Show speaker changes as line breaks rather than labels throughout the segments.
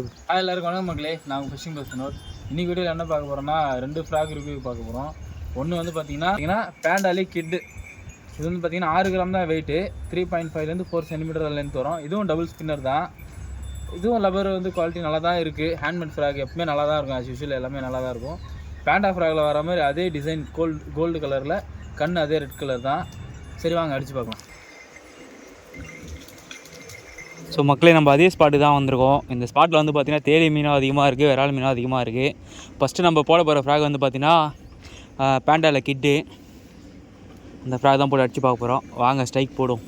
எல்லாருக்கும் வணக்கம் மக்களே, நான் ஃபிஷிங் பஸ் நோட். இன்னைக்கு வீடியோவில் என்ன பார்க்க போகிறோம்னா 2 ஃப்ராக் ரிவ்யூ பார்க்க போகிறோம். ஒன்று வந்து பார்த்தீங்கன்னா பேண்டாலி கிட்டு. இது வந்து பார்த்தீங்கன்னா 6 கிராம் தான் வெயிட்டு, 3.5லேருந்து 4 சென்டிமீட்டர் லென்த் வரும். இதுவும் டபுள் ஸ்பின்னர் தான். இதுவும் லப்பர் வந்து குவாலிட்டி நல்லா தான் இருக்குது. ஹேண்ட்மேட் ஃப்ராக் எப்பவுமே நல்லா தான் இருக்கும். ஆஸ் யூஷுவல் எல்லாமே நல்லா தான் இருக்கும். பேண்டா ஃப்ராகில் வர மாதிரி அதே டிசைன் கோல்டு கலரில், கண் அதே ரெட் கலர் தான். சரி வாங்க அடித்து பார்க்கலாம்.
ஸோ மக்களே, நம்ம அதே ஸ்பாட்டு தான் வந்திருக்கோம். இந்த ஸ்பாட்டில் வந்து பார்த்திங்கன்னா தேலி மீனும் அதிகமாக இருக்குது, விரால் மீனும் அதிகமாக இருக்குது. ஃபஸ்ட்டு நம்ம போட போகிற ஃப்ராக் வந்து பார்த்திங்கன்னா பேண்டாவில் கிட்டு. அந்த ஃப்ராக் தான் போட்டு அடித்து பார்க்க போகிறோம். வாங்க ஸ்ட்ரைக் போடும்.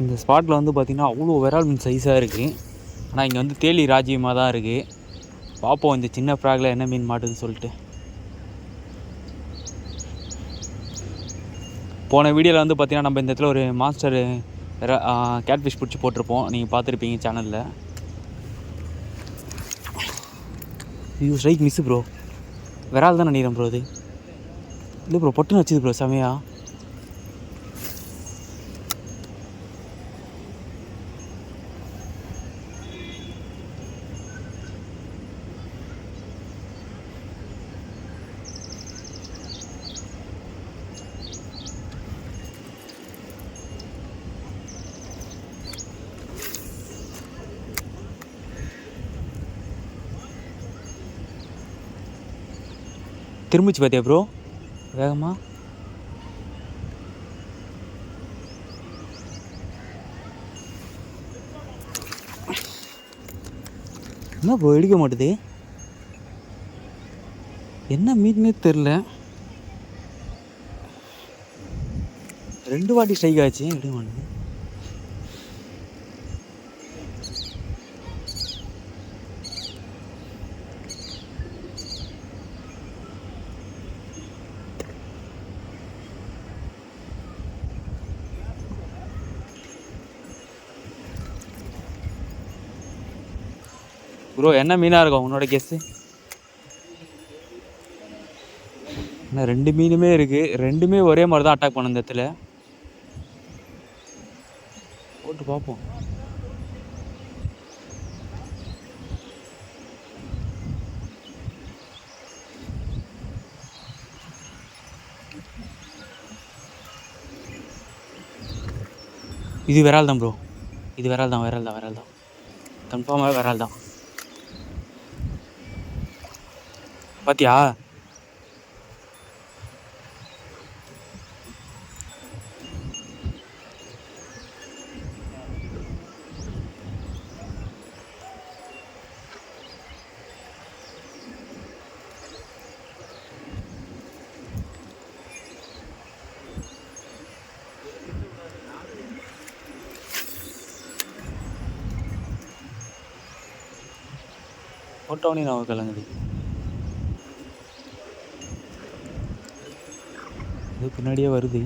இந்த ஸ்பாட்டில் வந்து பார்த்திங்கன்னா அவ்வளோ விரால் மீன் சைஸாக இருக்குது. ஆனால் இங்கே வந்து தேலி ராஜ்யமாக தான் இருக்குது. பார்ப்போம் இந்த சின்ன ஃப்ராகில் என்ன மீன் மாட்டுதுன்னு சொல்லிட்டு. போன வீடியோவில் வந்து பார்த்திங்கன்னா நம்ம இந்த இடத்துல ஒரு மாஸ்டர் கேட்ஃபிஷ் பிடிச்சி போட்டிருப்போம், நீங்கள் பார்த்துருப்பீங்க சேனலில். ஐயோ ஸ்ட்ரைக் மிஸ்ஸு ப்ரோ. விரால் தான் நினைக்கிறேன் ப்ரோ. அது இல்லை ப்ரோ, பொட்டுன்னு வச்சுது ப்ரோ செமையா. திரும்பிச்சு பார்த்தியா ப்ரோ வேகமாக? என்ன ப்ரோ எடுக்க மாட்டுது? என்ன மீட்னே தெரில. 2 வாட்டி ஸ்ட்ரைக் ஆச்சு, எடுக்க மாட்டேது. ப்ரோ என்ன மீனாக இருக்கும் உன்னோட கெஸ்ஸு? என்ன 2 மீனுமே இருக்குது, 2மே ஒரே மாதிரி தான் அட்டாக் பண்ண இந்த இடத்துல. போட்டு பார்ப்போம். இது விரால் தான் ப்ரோ, இது விரால் தான் கன்ஃபார்மாக விரால் தான். பாத்தியா? போட்டோன்னே நான் கலங்குது. இது பின்னாடியே வருது.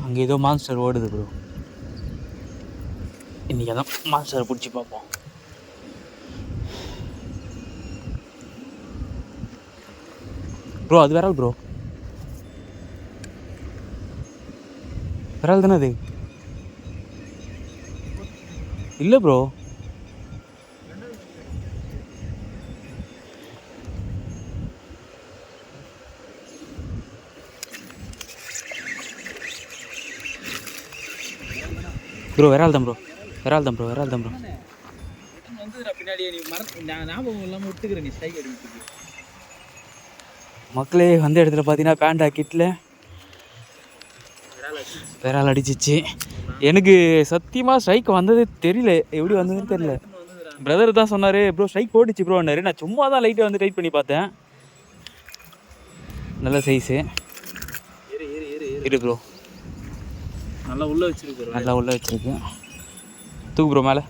அங்கே ஏதோ மான்ஸ்டர் ஓடுது ப்ரோ. இன்றைக்கி அதான் மான்ஸ்டரை பிடிச்சி பார்ப்போம். ப்ரோ அது விரால் ப்ரோ. விரால் தானே அது? இல்லை ப்ரோ. ப்ரோ விரால் தான் ப்ரோ. விரால் தான் ப்ரோ. விரால் தான் ப்ரோ.
பின்னாடி நீ ஞாபகம் இல்லாமல் விட்டுக்கிறேன் நீ ஸ்ட்ரைக் அடிக்கிறதுக்கு.
மக்களே வந்த இடத்துல பார்த்தீங்கன்னா பேண்டா கிட்டில் விரால் அடிச்சிச்சு. எனக்கு சத்தியமாக ஸ்ட்ரைக் வந்ததே தெரியல, எப்படி வந்ததுன்னு தெரியல. பிரதர் தான் சொன்னார் ப்ரோ ஸ்ட்ரைக் போட்டுச்சு ப்ரோன்னாரு. நான் சும்மா தான் லைட்டை வந்து டைட் பண்ணி பார்த்தேன். நல்ல சைஸு. இரு ப்ரோ.
நல்லா உள்ளே வச்சிருக்கு.
நல்லா உள்ளே வச்சிருக்கு. தூக்கு ப்ரோ மேலே.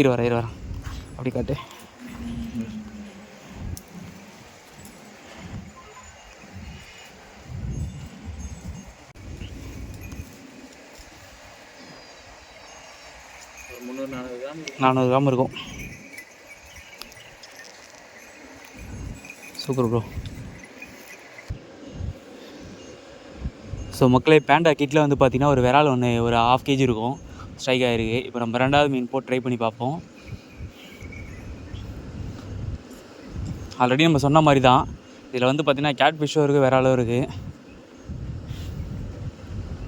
இரு வரேன் அப்படி காட்டு.
ஒரு
400 கிராம் இருக்கும். Super bro. ஸோ மக்களே பேண்டா கிட்டில் வந்து பார்த்திங்கன்னா ஒரு விரால் ஒன்று ஒரு 1/2 kg இருக்கும் ஸ்ட்ரைக் ஆகிருக்கு. இப்போ நம்ம 2வது மீன் போட்டு ட்ரை பண்ணி பார்ப்போம். ஆல்ரெடி நம்ம சொன்ன மாதிரி தான் இதில் வந்து பார்த்திங்கன்னா கேட் ஃபிஷ்ஷும் இருக்குது, விராலும் இருக்குது.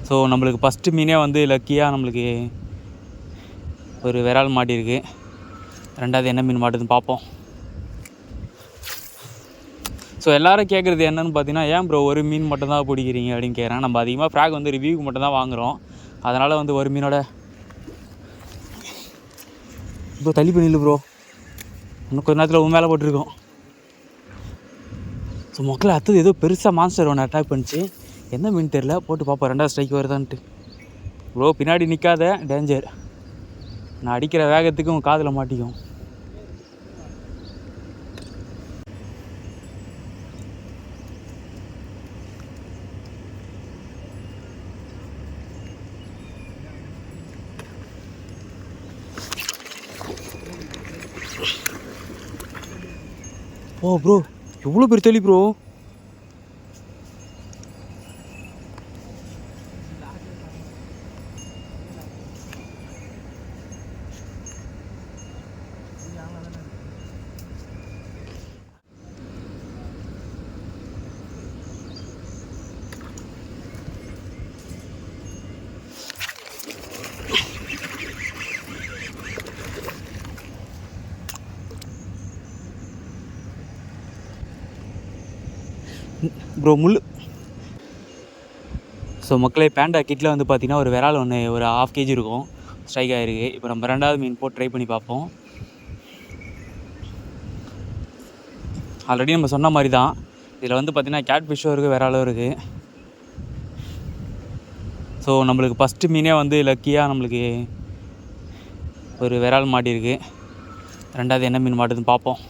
ஸோ நம்மளுக்கு ஃபஸ்ட்டு மீனே வந்து லக்கியாக நம்மளுக்கு ஒரு விரால் மாட்டியிருக்கு. 2வது என்ன மீன் மாட்டுதுன்னு பார்ப்போம். ஸோ எல்லோரும் கேட்குறது என்னென்னு பார்த்தீங்கன்னா, ஏன் ப்ரோ ஒரு மீன் மட்டும் தான் பிடிக்கிறீங்க அப்படின்னு கேட்குறேன். நம்ம அதிகமாக ஃப்ராக் வந்து ரிவ்யூக்கு மட்டும் தான் வாங்குகிறோம். அதனால் வந்து ஒரு மீனோட இப்போ தள்ளி பண்ணிடல ப்ரோ. இன்னும் கொஞ்ச நேரத்தில் மேலே போட்டிருக்கோம். ஸோ மக்கள் அடுத்தது ஏதோ பெருசாக மான்ஸ்டர் ஒன்று அட்டாக் பண்ணிச்சு. என்ன மீன் தெரில, போட்டு பார்ப்போம் 2வது ஸ்ட்ரைக் வருதான்ட்டு. ப்ரோ பின்னாடி நிற்காத, டேஞ்சர். நான் அடிக்கிற வேகத்துக்கு உன் காதில் மாட்டிக்கும். ஓ ப்ரோ எவ்வளோ பெரிய தெளி ப்ரோ. ப்ரோ முள். ஸோ மக்களே பேண்டா கிட்டில் வந்து பார்த்திங்கன்னா ஒரு விரால் ஒன்று ஒரு 1/2 kg இருக்கும் ஸ்ட்ரைக் ஆகிருக்கு. இப்போ நம்ம 2வது மீன் போட்டு ட்ரை பண்ணி பார்ப்போம். ஆல்ரெடி நம்ம சொன்ன மாதிரி தான் இதில் வந்து பார்த்திங்கன்னா கேட் ஃபிஷ்ஷும் இருக்குது, விராலும் இருக்குது. ஸோ நம்மளுக்கு ஃபஸ்ட்டு மீனே வந்து லக்கியாக நம்மளுக்கு ஒரு விரால் மாட்டியிருக்கு. 2வது என்ன மீன் மாட்டுதுன்னு பார்ப்போம்.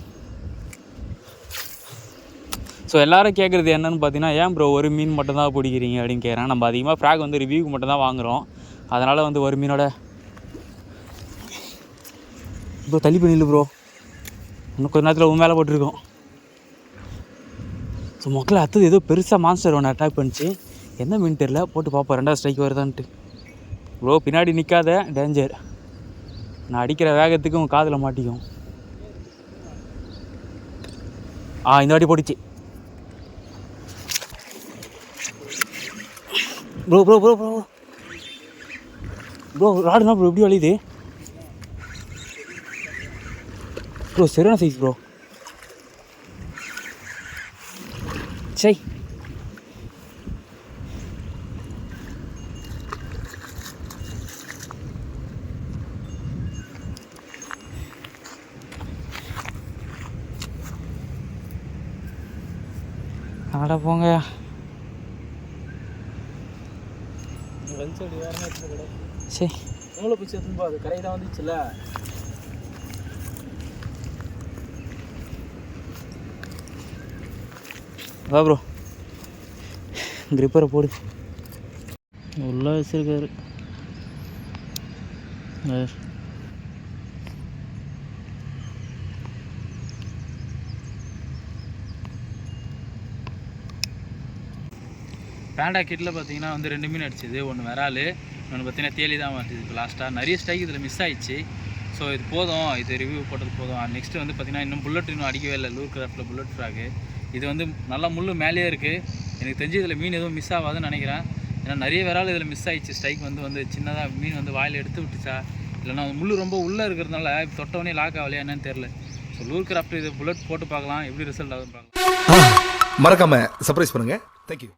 ஸோ எல்லோரும் கேட்குறது என்னென்னு பார்த்தீங்கன்னா, ஏன் ப்ரோ ஒரு மீன் மட்டும் தான் பிடிக்கிறீங்க அப்படின்னு கேட்குறேன். நம்ம அதிகமாக ஃப்ராக் வந்து ரிவ்யூக்கு மட்டும் தான் வாங்குகிறோம். அதனால் வந்து ஒரு மீனோட இப்போ தள்ளி பண்ணிடல ப்ரோ. இன்னும் கொஞ்ச நேரத்தில் மேலே போட்டிருக்கோம். ஸோ மக்கள் அடுத்தது ஏதோ பெருசாக மான்ஸ்டர் ஒன்று அட்டாக் பண்ணிச்சு. என்ன மீன் தெரில, போட்டு பார்ப்போம் 2வது ஸ்ட்ரைக் வருதான்ட்டு. ப்ரோ பின்னாடி நிற்காத, டேஞ்சர். நான் அடிக்கிற வேகத்துக்கு உன் காதில் மாட்டிக்கும். இந்த வாட்டி போட்டுச்சு bro. Bro bro bro bro ராடுனா ப்ரோ எப்படி வலியுது ப்ரோ. சரியான சைஸ் ப்ரோ. சை ஆட போங்க. சரி
உங்களை பிடிச்சி எடுத்துன்னு அது கரை தான் வந்துச்சுல்ல.
வா ப்ரோ, கிரிப்பரை போடு. உள்ளே வச்சிருக்காரு.
பேண்டா கிட்டில் பார்த்தீங்கன்னா வந்து 2 மீன் அடிச்சிது. ஒன்று விரால், ஒன்று பார்த்தீங்கன்னா தேலி தான் வந்துச்சு. இப்போ லாஸ்ட்டாக நிறைய ஸ்ட்ரைக் இதில் மிஸ் ஆயிடுச்சு. ஸோ இது போதும், இது ரிவ்யூ போட்டது போதும். நெக்ஸ்ட்டு வந்து பார்த்திங்கன்னா இன்னும் புல்லட் இன்னும் அடிக்கவே இல்லை. லூர் கிராஃப்டில் புல்லட் ஃப்ராகு இது வந்து நல்லா முள் மேலேயே இருக்குது. எனக்கு தெரிஞ்சு இதில் மீன் எதுவும் மிஸ் ஆகாதுன்னு நினைக்கிறேன். ஏன்னா நிறைய விரால் இதில் மிஸ் ஆயிடுச்சு. ஸ்ட்ரைக் வந்து சின்னதாக மீன் வந்து வாயில் எடுத்து விட்டுச்சா இல்லைன்னா முள் ரொம்ப உள்ளே இருக்கிறதுனால தொட்டவொடனே லாக் ஆகலையா என்னன்னு தெரில. ஸோ லூர் கிராஃப்ட் இது புல்லட் போட்டு பார்க்கலாம், எப்படி ரிசல்ட் ஆகுதுன்னு பார்க்கலாம்.
மறக்காம சர்ப்ரைஸ் பண்ணுங்க. தேங்க்யூ.